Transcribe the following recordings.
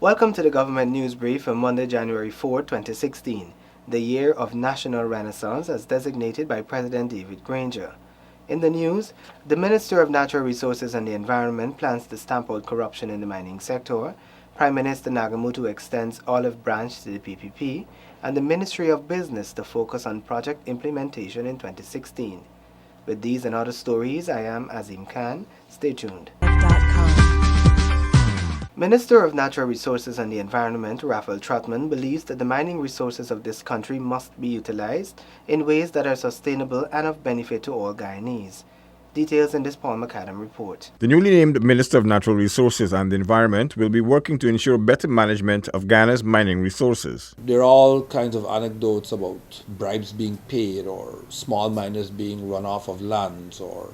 Welcome to the Government News Brief for Monday, January 4, 2016, the year of National Renaissance as designated by President David Granger. In the news, the Minister of Natural Resources and the Environment plans to stamp out corruption in the mining sector, Prime Minister Nagamutu extends olive branch to the PPP, and the Ministry of Business to focus on project implementation in 2016. With these and other stories, I am Azim Khan. Stay tuned. Minister of Natural Resources and the Environment, Raphael Trotman, believes that the mining resources of this country must be utilized in ways that are sustainable and of benefit to all Guyanese. Details in this Paul McAdam report. The newly named Minister of Natural Resources and the Environment will be working to ensure better management of Guyana's mining resources. There are all kinds of anecdotes about bribes being paid or small miners being run off of lands or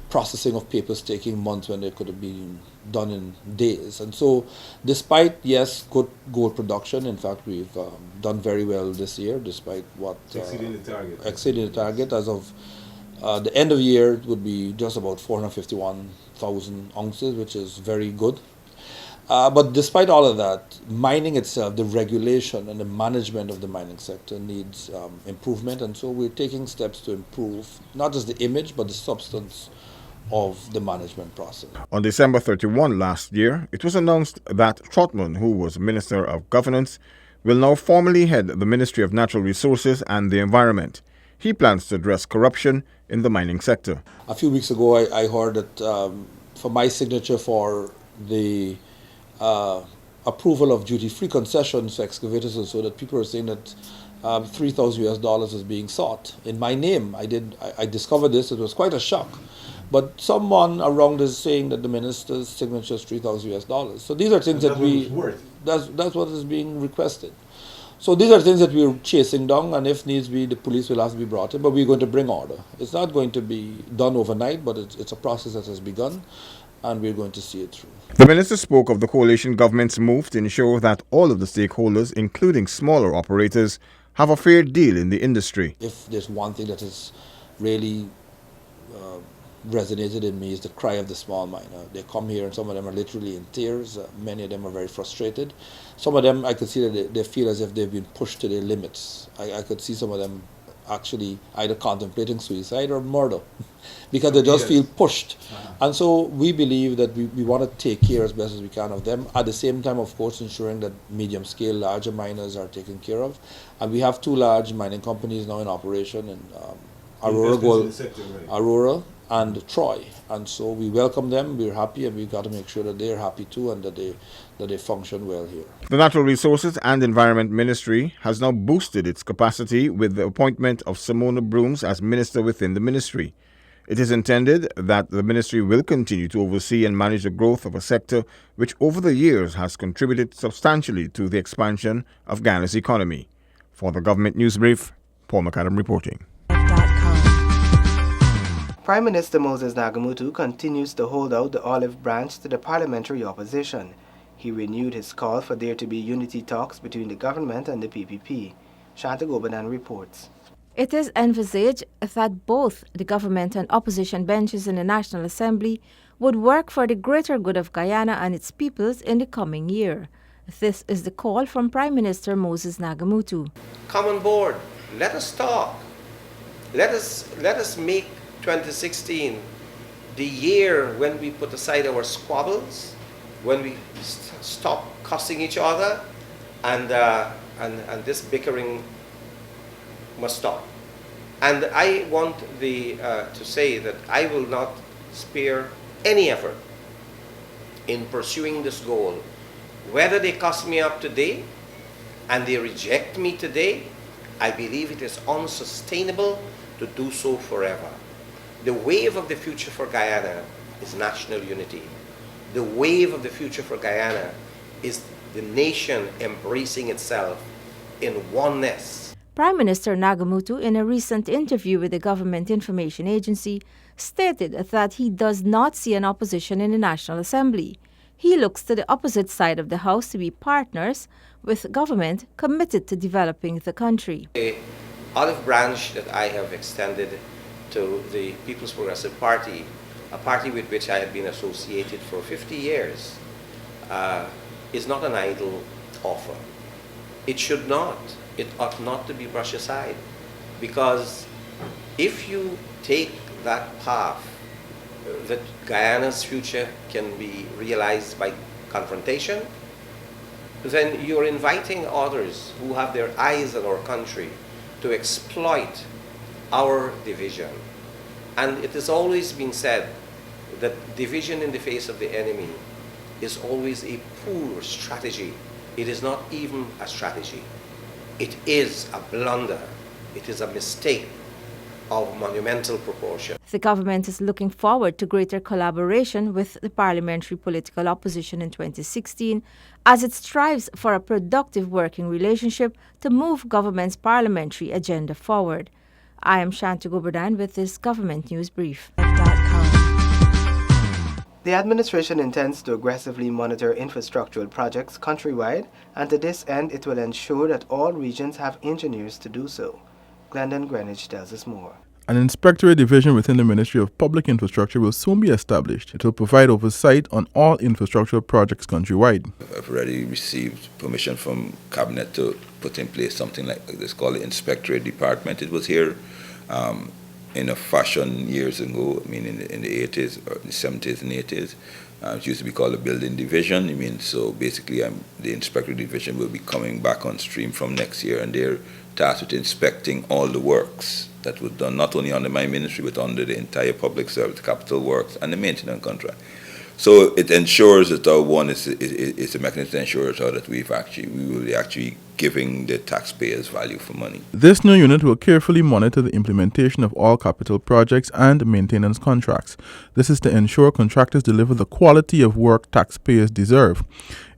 processing of papers taking months when they could have been done in days. And so despite, yes, good gold production, in fact we've done very well this year despite what... Exceeding the target. Exceeding the target. As of the end of the year it would be just about 451,000 ounces, which is very good. But despite all of that, mining itself, the regulation and the management of the mining sector needs improvement, and so we're taking steps to improve not just the image but the substance of the management process. On December 31 last year, it was announced that Trotman, who was Minister of Governance, will now formally head the Ministry of Natural Resources and the Environment. He plans to address corruption in the mining sector. A few weeks ago, I heard that for my signature for the approval of duty-free concessions for excavators, and so that people are saying that $3,000 is being sought in my name. I discovered this. It was quite a shock. But someone around is saying that the minister's signature is $3,000. So these are things that that's what is being requested. So these are things that we're chasing down, and if needs be, the police will have to be brought in. But we're going to bring order. It's not going to be done overnight, but it's a process that has begun, and we're going to see it through. The minister spoke of the coalition government's move to ensure that all of the stakeholders, including smaller operators, have a fair deal in the industry. If there's one thing that has really resonated in me is the cry of the small miner. They come here and some of them are literally in tears. Many of them are very frustrated. Some of them, I could see that they feel as if they've been pushed to their limits. I could see some of them actually either contemplating suicide or murder because they just feel pushed. And so we believe that we want to take care as best as we can of them. At the same time, of course, ensuring that medium-scale, larger miners are taken care of. And we have two large mining companies now in operation in Aurora and Troy, and so we welcome them. We're happy, and we've got to make sure that they're happy too, and that they function well here. The Natural Resources and Environment Ministry has now boosted its capacity with the appointment of Simona Brooms as minister within the ministry. It is intended that the ministry will continue to oversee and manage the growth of a sector which over the years has contributed substantially to the expansion of Guyana's economy. For the Government News Brief, Paul McAdam reporting. Prime Minister Moses Nagamutu continues to hold out the olive branch to the parliamentary opposition. He renewed his call for there to be unity talks between the government and the PPP. Shanta Gobadan reports. It is envisaged that both the government and opposition benches in the National Assembly would work for the greater good of Guyana and its peoples in the coming year. This is the call from Prime Minister Moses Nagamutu. Come on board. Let us talk. Let us make 2016 the year when we put aside our squabbles, when we stop cussing each other, and this bickering must stop. And I want to say that I will not spare any effort in pursuing this goal. Whether they cuss me up today and they reject me today, I believe it is unsustainable to do so forever. The wave of the future for Guyana is national unity. The wave of the future for Guyana is the nation embracing itself in oneness. Prime Minister Nagamutu, in a recent interview with the Government Information Agency, stated that he does not see an opposition in the National Assembly. He looks to the opposite side of the House to be partners with government committed to developing the country. The olive branch that I have extended to the People's Progressive Party, a party with which I have been associated for 50 years, is not an idle offer. It should not, it ought not to be brushed aside, because if you take that path, that Guyana's future can be realized by confrontation, then you're inviting others who have their eyes on our country to exploit our division. And it has always been said that division in the face of the enemy is always a poor strategy. It is not even a strategy. It is a blunder. It is a mistake of monumental proportion. The government is looking forward to greater collaboration with the parliamentary political opposition in 2016 as it strives for a productive working relationship to move government's parliamentary agenda forward. I am Shanti Goberdan with this Government News Brief. The administration intends to aggressively monitor infrastructural projects countrywide, and to this end it will ensure that all regions have engineers to do so. Glendon Greenwich tells us more. An inspectorate division within the Ministry of Public Infrastructure will soon be established. It will provide oversight on all infrastructural projects countrywide. I've already received permission from Cabinet to put in place something like this called the Inspectorate Department. It was here in a fashion years ago, I mean in the 80s, or the 70s and 80s. It used to be called the Building Division. I mean, so basically the Inspectorate Division will be coming back on stream from next year, and they're tasked with inspecting all the works that was done, not only under my ministry, but under the entire public service, capital works, and the maintenance contract. So it ensures that it's a mechanism to ensure that we will be actually giving the taxpayers value for money. This new unit will carefully monitor the implementation of all capital projects and maintenance contracts. This is to ensure contractors deliver the quality of work taxpayers deserve.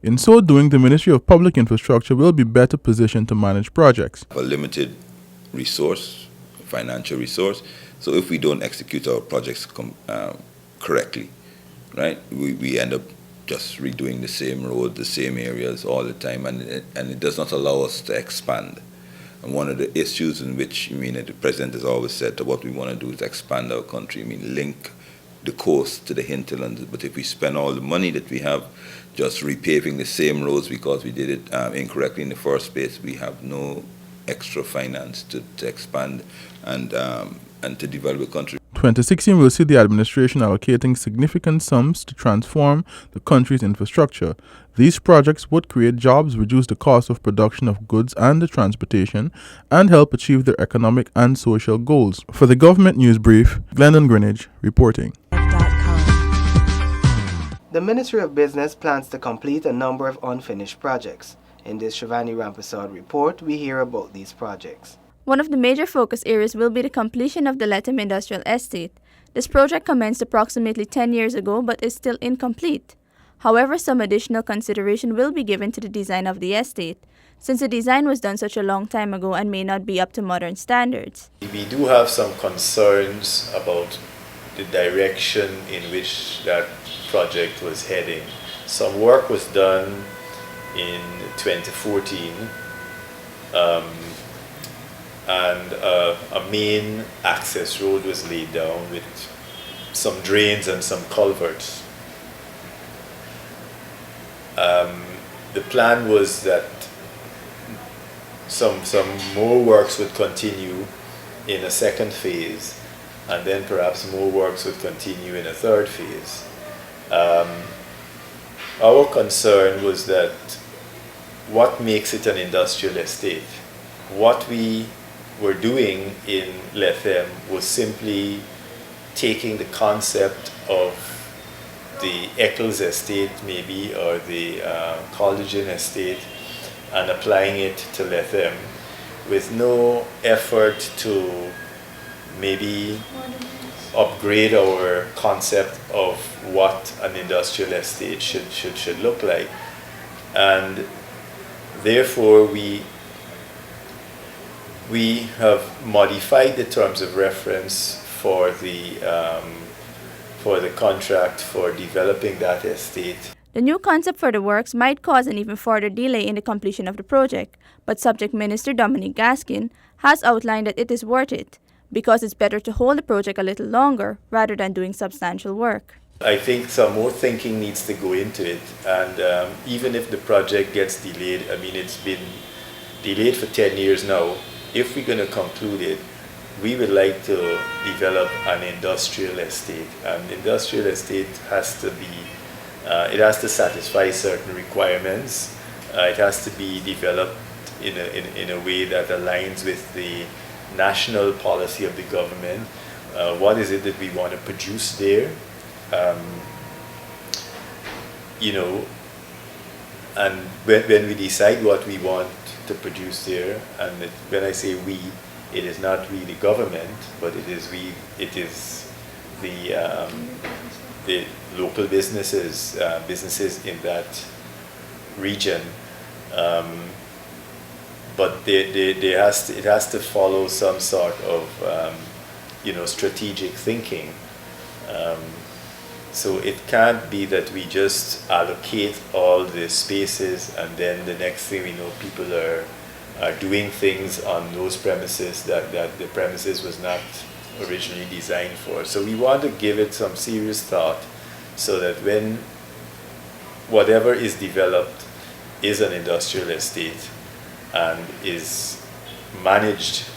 In so doing, the Ministry of Public Infrastructure will be better positioned to manage projects. A limited resource, financial resource, so if we don't execute our projects correctly, right, we end up just redoing the same road, the same areas all the time, and it does not allow us to expand. And one of the issues in which, the President has always said that what we want to do is expand our country, link the coast to the hinterlands. But if we spend all the money that we have just repaving the same roads because we did it incorrectly in the first place, we have no extra finance to expand and to develop the country. 2016 will see the administration allocating significant sums to transform the country's infrastructure. These projects would create jobs, reduce the cost of production of goods and the transportation, and help achieve their economic and social goals. For the Government News Brief, Glendon Greenwich reporting. The Ministry of Business plans to complete a number of unfinished projects. In this Shivani Rampersad report, we hear about these projects. One of the major focus areas will be the completion of the Lethem Industrial Estate. This project commenced approximately 10 years ago but is still incomplete. However, some additional consideration will be given to the design of the estate, since the design was done such a long time ago and may not be up to modern standards. We do have some concerns about the direction in which that project was heading. Some work was done in 2014. And a main access road was laid down with some drains and some culverts. The plan was that some more works would continue in a second phase, and then perhaps more works would continue in a third phase. Our concern was that what makes it an industrial estate? What we were doing in Lethem was simply taking the concept of the Eccles estate maybe, or the Coldingen estate, and applying it to Lethem with no effort to maybe upgrade our concept of what an industrial estate should look like. And therefore we have modified the terms of reference for the contract for developing that estate. The new concept for the works might cause an even further delay in the completion of the project, but Subject Minister Dominic Gaskin has outlined that it is worth it, because it's better to hold the project a little longer rather than doing substantial work. I think some more thinking needs to go into it, and even if the project gets delayed, I mean, it's been delayed for 10 years now. If we're going to conclude it, we would like to develop an industrial estate. And industrial estate has to be, it has to satisfy certain requirements. It has to be developed in a way that aligns with the national policy of the government. What is it that we want to produce there? You know, and when we decide what we want to produce there, and when I say we, it is not we the government, but it is the local businesses, businesses in that region. But it has to follow some sort of strategic thinking. So it can't be that we just allocate all the spaces and then the next thing we know, people are doing things on those premises that the premises was not originally designed for. So we want to give it some serious thought so that when whatever is developed is an industrial estate and is managed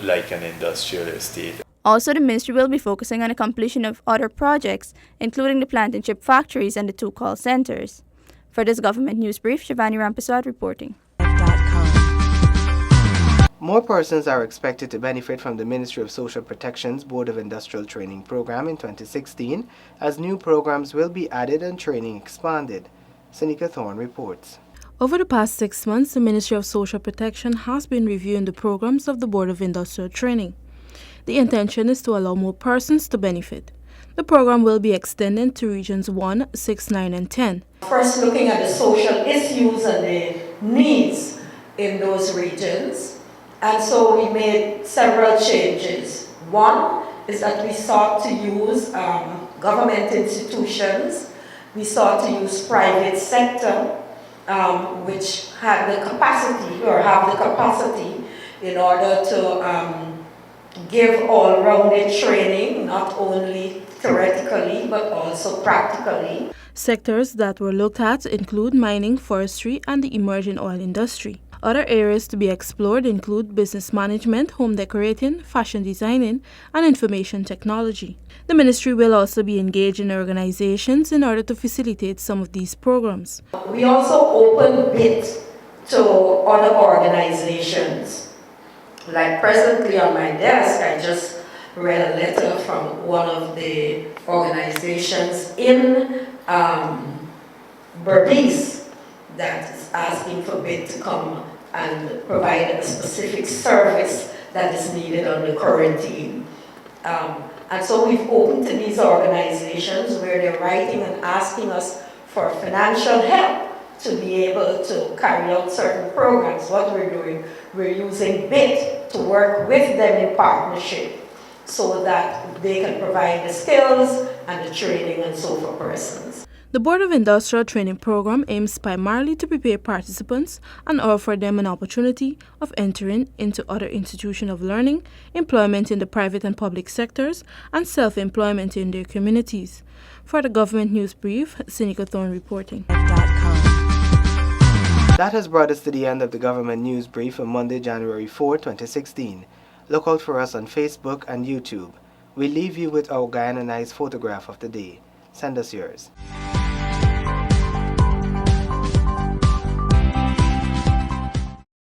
like an industrial estate. Also, the ministry will be focusing on the completion of other projects, including the plant and chip factories and the 2 call centers. For this government news brief, Shivani Rampaswad reporting. More persons are expected to benefit from the Ministry of Social Protection's Board of Industrial Training Program in 2016, as new programs will be added and training expanded. Seneca Thorne reports. Over the past 6 months, the Ministry of Social Protection has been reviewing the programs of the Board of Industrial Training. The intention is to allow more persons to benefit. The program will be extended to regions 1, 6, 9, and 10. First, looking at the social issues and the needs in those regions. And so we made several changes. One is that we sought to use government institutions. We sought to use private sector, which had the capacity or have the capacity in order to give all-rounded training, not only theoretically but also practically. Sectors that were looked at include mining, forestry, and the emerging oil industry. Other areas to be explored include business management, home decorating, fashion designing, and information technology. The ministry will also be engaged in organizations in order to facilitate some of these programs. We also open bids to other organizations. Like presently on my desk, I just read a letter from one of the organizations in Berbice that is asking for bid to come and provide a specific service that is needed on the quarantine. And so we've opened to these organizations where they're writing and asking us for financial help to be able to carry out certain programs. What we're doing, we're using BIT to work with them in partnership so that they can provide the skills and the training and so for persons. The Board of Industrial Training Program aims primarily to prepare participants and offer them an opportunity of entering into other institutions of learning, employment in the private and public sectors, and self-employment in their communities. For the Government News Brief, Seneca Thorne reporting. That has brought us to the end of the Government News Brief on Monday, January 4, 2016. Look out for us on Facebook and YouTube. We leave you with our Guyananized photograph of the day. Send us yours.